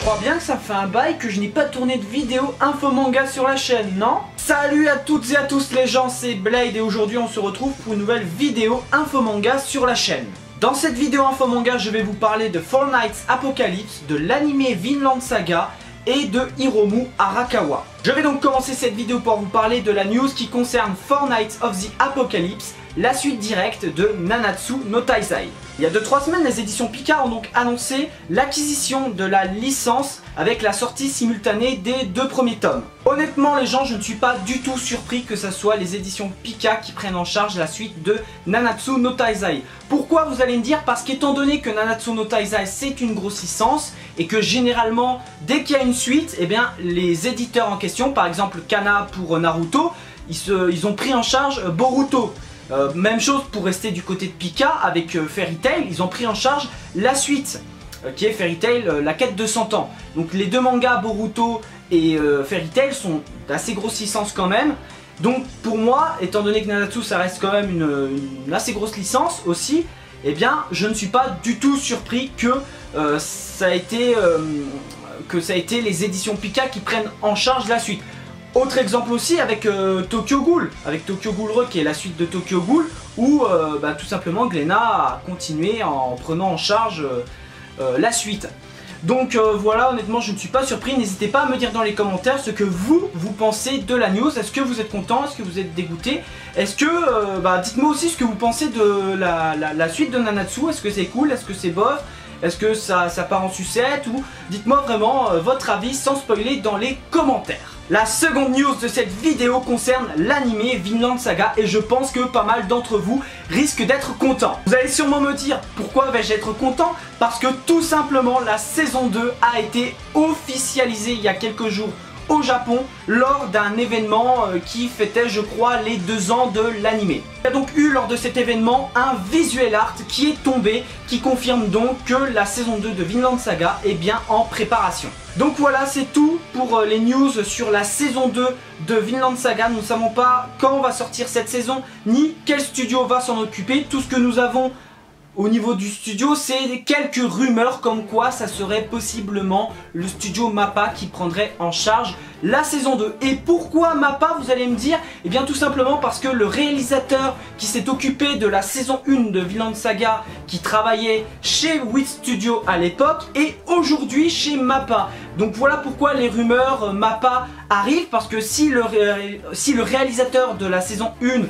crois bien que ça fait un bail que je n'ai pas tourné de vidéo info manga sur la chaîne, non? Salut à toutes et à tous les gens, c'est Blade et aujourd'hui on se retrouve pour une nouvelle vidéo info manga sur la chaîne. Dans cette vidéo info manga, je vais vous parler de Fall Knights Apocalypse, de l'anime Vinland Saga et de Hiromu Arakawa. Je vais donc commencer cette vidéo pour vous parler de la news qui concerne Fall Knights of the Apocalypse, la suite directe de Nanatsu no Taizai. Il y a 2-3 semaines, les éditions Pika ont donc annoncé l'acquisition de la licence avec la sortie simultanée des 2 premiers tomes. Honnêtement les gens, je ne suis pas du tout surpris que ce soit les éditions Pika qui prennent en charge la suite de Nanatsu no Taizai. Pourquoi, vous allez me dire? Parce qu'étant donné que Nanatsu no Taizai c'est une grosse licence et que généralement dès qu'il y a une suite, eh bien, les éditeurs en question, par exemple Kana pour Naruto, ils ont pris en charge Boruto. Même chose pour rester du côté de Pika avec Fairy Tail, ils ont pris en charge la suite qui est Fairy Tail, la quête de 100 ans. Donc les deux mangas Boruto et Fairy Tail sont d'assez grosses licences quand même. Donc pour moi, étant donné que Nanatsu ça reste quand même une assez grosse licence aussi, eh bien je ne suis pas du tout surpris que ça a été les éditions Pika qui prennent en charge la suite. Autre exemple aussi avec Tokyo Ghoul, Re qui est la suite de Tokyo Ghoul, où tout simplement Glénat a continué en prenant en charge la suite. Donc voilà, honnêtement je ne suis pas surpris, n'hésitez pas à me dire dans les commentaires ce que vous pensez de la news. Est-ce que vous êtes content? Est-ce que vous êtes dégoûté? Est-ce que, dites-moi aussi ce que vous pensez de la suite de Nanatsu. Est-ce que c'est cool? Est-ce que c'est bof? Est-ce que ça part en sucette? Ou dites-moi vraiment votre avis sans spoiler dans les commentaires. La seconde news de cette vidéo concerne l'anime Vinland Saga et je pense que pas mal d'entre vous risquent d'être contents. Vous allez sûrement me dire pourquoi vais-je être content? Parce que tout simplement la saison 2 a été officialisée il y a quelques jours au Japon lors d'un événement qui fêtait je crois les 2 ans de l'anime. Il y a donc eu lors de cet événement un visual art qui est tombé, qui confirme donc que la saison 2 de Vinland Saga est bien en préparation. Donc voilà, c'est tout pour les news sur la saison 2 de Vinland Saga. Nous ne savons pas quand va sortir cette saison, ni quel studio va s'en occuper. Tout ce que nous avons au niveau du studio, c'est quelques rumeurs comme quoi ça serait possiblement le studio MAPPA qui prendrait en charge la saison 2. Et pourquoi MAPPA, vous allez me dire? Eh bien tout simplement parce que le réalisateur qui s'est occupé de la saison 1 de Vinland Saga, qui travaillait chez Wit Studio à l'époque, est aujourd'hui chez MAPPA. Donc voilà pourquoi les rumeurs MAPPA arrivent, parce que si le réalisateur de la saison 1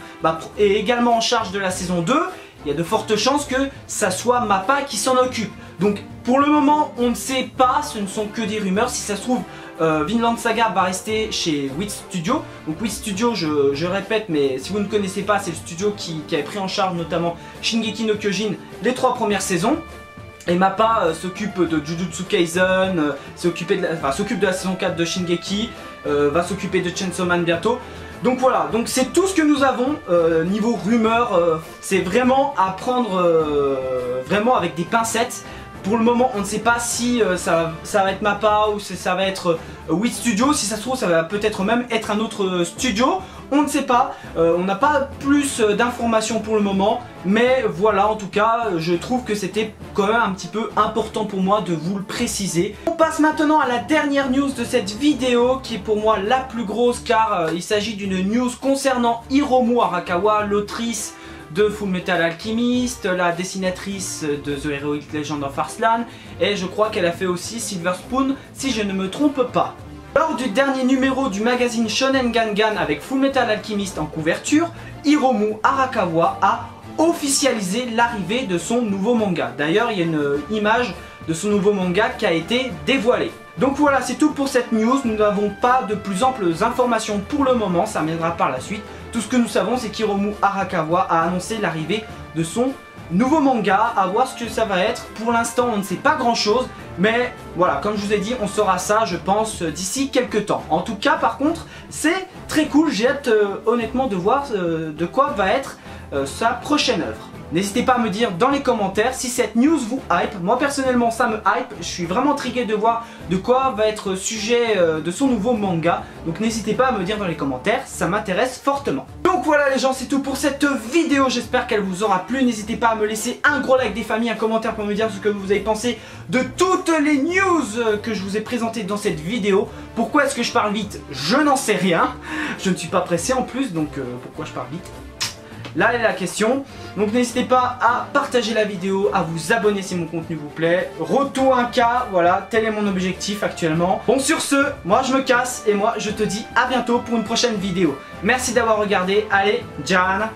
est également en charge de la saison 2, il y a de fortes chances que ça soit MAPPA qui s'en occupe. Donc pour le moment on ne sait pas, ce ne sont que des rumeurs. Si ça se trouve Vinland Saga va rester chez Wit Studio. Donc Wit Studio, je répète, mais si vous ne connaissez pas, c'est le studio qui avait pris en charge notamment Shingeki no Kyojin les 3 premières saisons. Et MAPPA s'occupe de Jujutsu Kaisen, s'occupe de la saison 4 de Shingeki, va s'occuper de Chainsaw Man bientôt. Donc voilà, donc c'est tout ce que nous avons niveau rumeurs, c'est vraiment à prendre vraiment avec des pincettes. Pour le moment on ne sait pas si ça va être MAPPA ou si ça va être Wit Studio. Si ça se trouve ça va peut-être même être un autre studio, on ne sait pas, on n'a pas plus d'informations pour le moment. Mais voilà, en tout cas je trouve que c'était quand même un petit peu important pour moi de vous le préciser. On passe maintenant à la dernière news de cette vidéo, qui est pour moi la plus grosse, car il s'agit d'une news concernant Hiromu Arakawa, l'autrice de Fullmetal Alchemist, la dessinatrice de The Heroic Legend of Arslan, et je crois qu'elle a fait aussi Silver Spoon si je ne me trompe pas. Lors du dernier numéro du magazine Shonen Gangan avec Fullmetal Alchemist en couverture, Hiromu Arakawa a officialisé l'arrivée de son nouveau manga. D'ailleurs il y a une image de son nouveau manga qui a été dévoilée. Donc voilà, c'est tout pour cette news. Nous n'avons pas de plus amples informations pour le moment, ça viendra par la suite. Tout ce que nous savons, c'est qu'Hiromu Arakawa a annoncé l'arrivée de son nouveau manga, à voir ce que ça va être. Pour l'instant on ne sait pas grand chose, mais voilà, comme je vous ai dit, on saura ça je pense d'ici quelques temps. En tout cas par contre c'est très cool, j'ai hâte honnêtement de voir de quoi va être sa prochaine œuvre. N'hésitez pas à me dire dans les commentaires si cette news vous hype. Moi personnellement ça me hype, je suis vraiment intrigué de voir de quoi va être sujet de son nouveau manga. Donc n'hésitez pas à me dire dans les commentaires, ça m'intéresse fortement. Donc voilà les gens, c'est tout pour cette vidéo, j'espère qu'elle vous aura plu. N'hésitez pas à me laisser un gros like des familles, un commentaire pour me dire ce que vous avez pensé de toutes les news que je vous ai présentées dans cette vidéo. Pourquoi est-ce que je parle vite? Je n'en sais rien. Je ne suis pas pressé en plus, donc pourquoi je parle vite? Là est la question. Donc n'hésitez pas à partager la vidéo, à vous abonner si mon contenu vous plaît. Retour 1K, voilà, tel est mon objectif actuellement. Bon sur ce, moi je me casse et moi je te dis à bientôt pour une prochaine vidéo. Merci d'avoir regardé, allez, Jan.